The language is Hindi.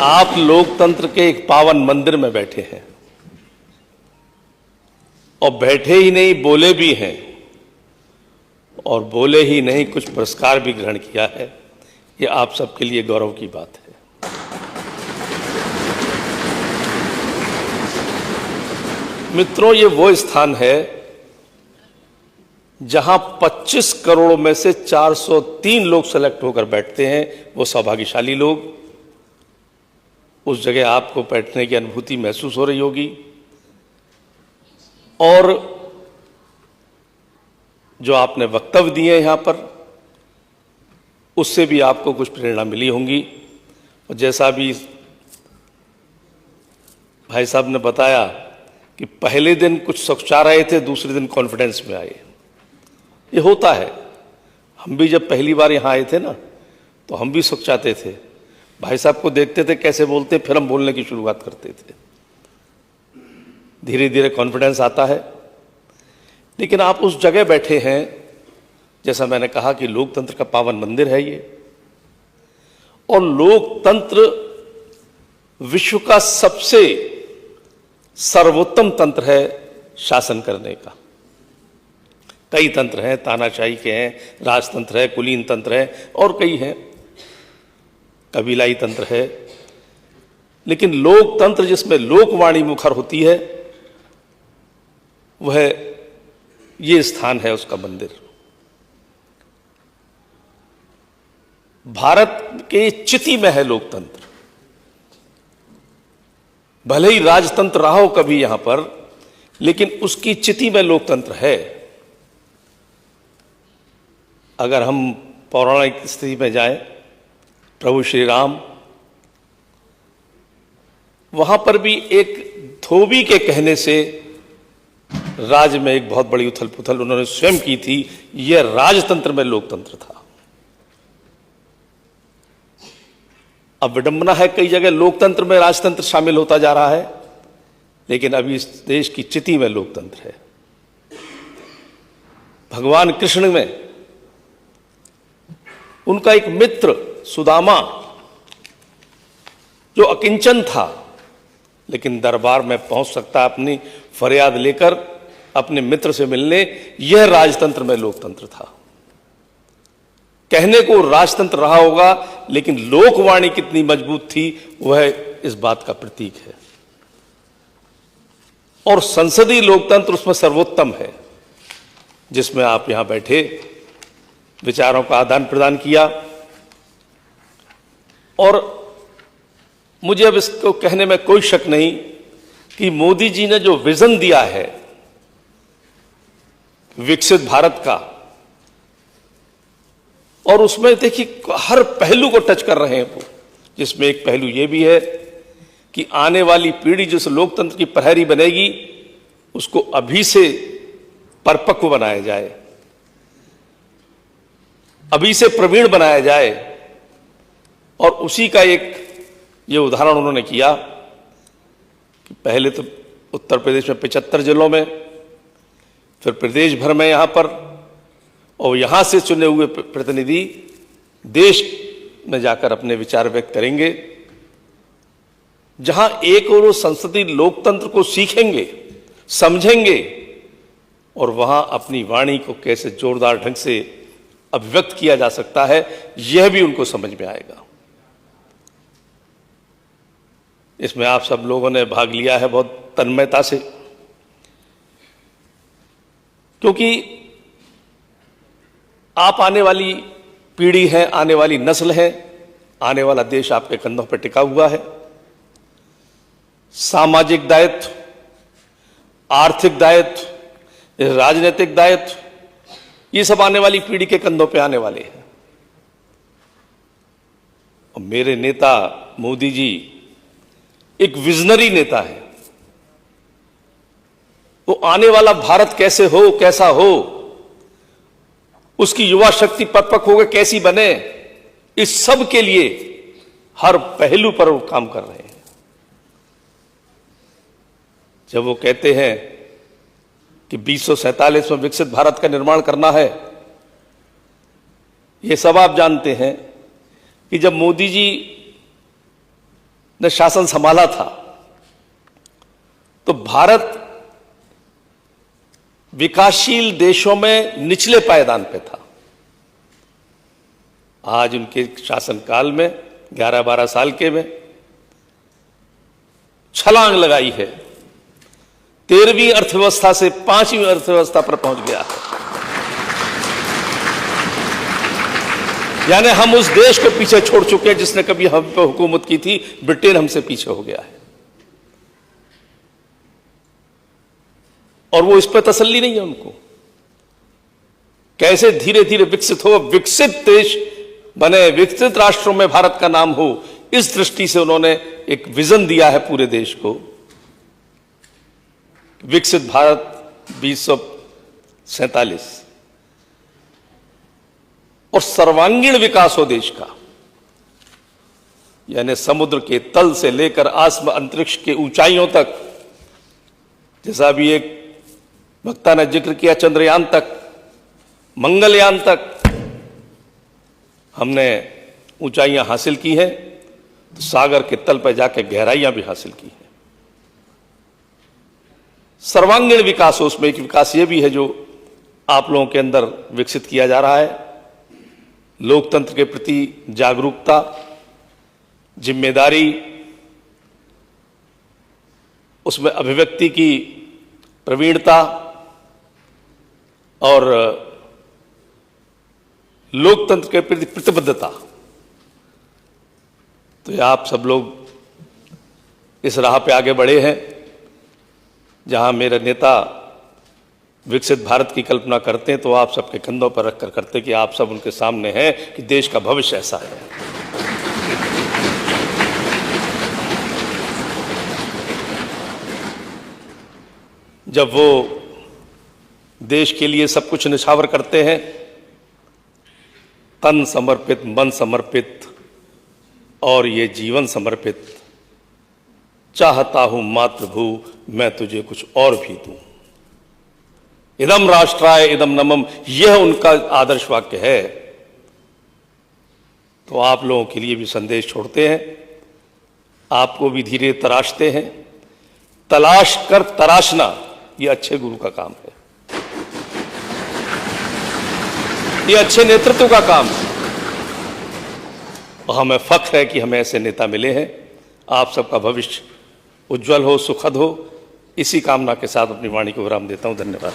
आप लोकतंत्र के एक पावन मंदिर में बैठे हैं और बैठे ही नहीं, बोले भी हैं, और बोले ही नहीं, कुछ पुरस्कार भी ग्रहण किया है। ये आप सबके लिए गौरव की बात है। मित्रों, ये वो स्थान है जहां 25 करोड़ में से 403 लोग सेलेक्ट होकर बैठते हैं, वो सौभाग्यशाली लोग। उस जगह आपको बैठने की अनुभूति महसूस हो रही होगी, और जो आपने वक्तव्य दिए यहां पर, उससे भी आपको कुछ प्रेरणा मिली होंगी। और जैसा भी भाई साहब ने बताया कि पहले दिन कुछ सोचा रहे थे, दूसरे दिन कॉन्फिडेंस में आए। ये होता है। हम भी जब पहली बार यहां आए थे ना, तो हम भी सोचाते थे, भाई साहब को देखते थे कैसे बोलते, फिर हम बोलने की शुरुआत करते थे। धीरे धीरे कॉन्फिडेंस आता है। लेकिन आप उस जगह बैठे हैं, जैसा मैंने कहा कि लोकतंत्र का पावन मंदिर है ये, और लोकतंत्र विश्व का सबसे सर्वोत्तम तंत्र है शासन करने का। कई तंत्र हैं, तानाशाही के हैं, राजतंत्र है, कुलीन तंत्र है, और कई हैं, कबीलाई तंत्र है। लेकिन लोकतंत्र जिसमें लोकवाणी मुखर होती है, वह ये स्थान है, उसका मंदिर। भारत के चिति में है लोकतंत्र। भले ही राजतंत्र रहा हो कभी यहां पर, लेकिन उसकी चिति में लोकतंत्र है। अगर हम पौराणिक स्थिति में जाएं, प्रभु श्री राम, वहां पर भी एक धोबी के कहने से राज्य में एक बहुत बड़ी उथल पुथल उन्होंने स्वयं की थी। यह राजतंत्र में लोकतंत्र था। अब विडंबना है, कई जगह लोकतंत्र में राजतंत्र शामिल होता जा रहा है, लेकिन अभी इस देश की चिति में लोकतंत्र है। भगवान कृष्ण में उनका एक मित्र सुदामा, जो अकिंचन था, लेकिन दरबार में पहुंच सकता अपनी फरियाद लेकर अपने मित्र से मिलने, यह राजतंत्र में लोकतंत्र था। कहने को राजतंत्र रहा होगा, लेकिन लोकवाणी कितनी मजबूत थी, वह इस बात का प्रतीक है। और संसदीय लोकतंत्र उसमें सर्वोत्तम है, जिसमें आप यहां बैठे विचारों का आदान प्रदान किया। और मुझे अब इसको कहने में कोई शक नहीं कि मोदी जी ने जो विजन दिया है विकसित भारत का, और उसमें देखिए हर पहलू को टच कर रहे हैं वो, जिसमें एक पहलू ये भी है कि आने वाली पीढ़ी जिस लोकतंत्र की प्रहरी बनेगी, उसको अभी से परिपक्व बनाया जाए, अभी से प्रवीण बनाया जाए। और उसी का एक ये उदाहरण उन्होंने किया कि पहले तो उत्तर प्रदेश में 75 जिलों में, फिर प्रदेश भर में यहां पर, और यहां से चुने हुए प्रतिनिधि देश में जाकर अपने विचार व्यक्त करेंगे। जहां एक और वो संसदीय लोकतंत्र को सीखेंगे, समझेंगे, और वहां अपनी वाणी को कैसे जोरदार ढंग से अभिव्यक्त किया जा सकता है, यह भी उनको समझ में आएगा। इसमें आप सब लोगों ने भाग लिया है बहुत तन्मयता से, क्योंकि आप आने वाली पीढ़ी है, आने वाली नस्ल है, आने वाला देश आपके कंधों पर टिका हुआ है। सामाजिक दायित्व, आर्थिक दायित्व, राजनीतिक दायित्व, ये सब आने वाली पीढ़ी के कंधों पे आने वाले हैं। और मेरे नेता मोदी जी एक विजनरी नेता है। वो आने वाला भारत कैसे हो, कैसा हो, उसकी युवा शक्ति परिपक्व होकर कैसी बने, इस सब के लिए हर पहलू पर वो काम कर रहे हैं। जब वो कहते हैं कि 2047 में विकसित भारत का निर्माण करना है, ये सब आप जानते हैं कि जब मोदी जी ने शासन संभाला था तो भारत विकासशील देशों में निचले पायदान पे था। आज उनके शासनकाल में 11-12 साल के में छलांग लगाई है, 13वीं अर्थव्यवस्था से 5वीं अर्थव्यवस्था पर पहुंच गया है। यानी हम उस देश को पीछे छोड़ चुके हैं जिसने कभी हम पे हुकूमत की थी। ब्रिटेन हमसे पीछे हो गया है और वो इस पर तसल्ली नहीं है उनको। कैसे धीरे धीरे विकसित हो, विकसित देश बने, विकसित राष्ट्रों में भारत का नाम हो, इस दृष्टि से उन्होंने एक विजन दिया है पूरे देश को। विकसित भारत 2047 और सर्वांगीण विकास हो देश का, यानी समुद्र के तल से लेकर आसमान अंतरिक्ष के ऊंचाइयों तक, जैसा अभी एक वक्ता ने जिक्र किया, चंद्रयान तक, मंगलयान तक हमने ऊंचाइयां हासिल की हैं, तो सागर के तल पर जाकर गहराइयां भी हासिल की हैं। सर्वांगीण विकास हो, उसमें एक विकास ये भी है जो आप लोगों के अंदर विकसित किया जा रहा है। लोकतंत्र के प्रति जागरूकता, जिम्मेदारी, उसमें अभिव्यक्ति की प्रवीणता और लोकतंत्र के प्रति प्रतिबद्धता। तो ये आप सब लोग इस राह पे आगे बढ़े हैं जहां मेरे नेता विकसित भारत की कल्पना करते हैं तो आप सबके कंधों पर रखकर करते कि आप सब उनके सामने हैं कि देश का भविष्य ऐसा है। जब वो देश के लिए सब कुछ निछावर करते हैं, तन समर्पित, मन समर्पित और ये जीवन समर्पित, चाहता हूं मातृभू मैं तुझे कुछ और भी दूं, इदम राष्ट्राय इदम नमम, यह उनका आदर्श वाक्य है। तो आप लोगों के लिए भी संदेश छोड़ते हैं, आपको भी धीरे तराशते हैं। तलाश कर तराशना यह अच्छे गुरु का काम है, यह अच्छे नेतृत्व का काम है और हमें फख्र है कि हमें ऐसे नेता मिले हैं। आप सबका भविष्य उज्जवल हो, सुखद हो, इसी कामना के साथ अपनी वाणी को विराम देता हूं। धन्यवाद।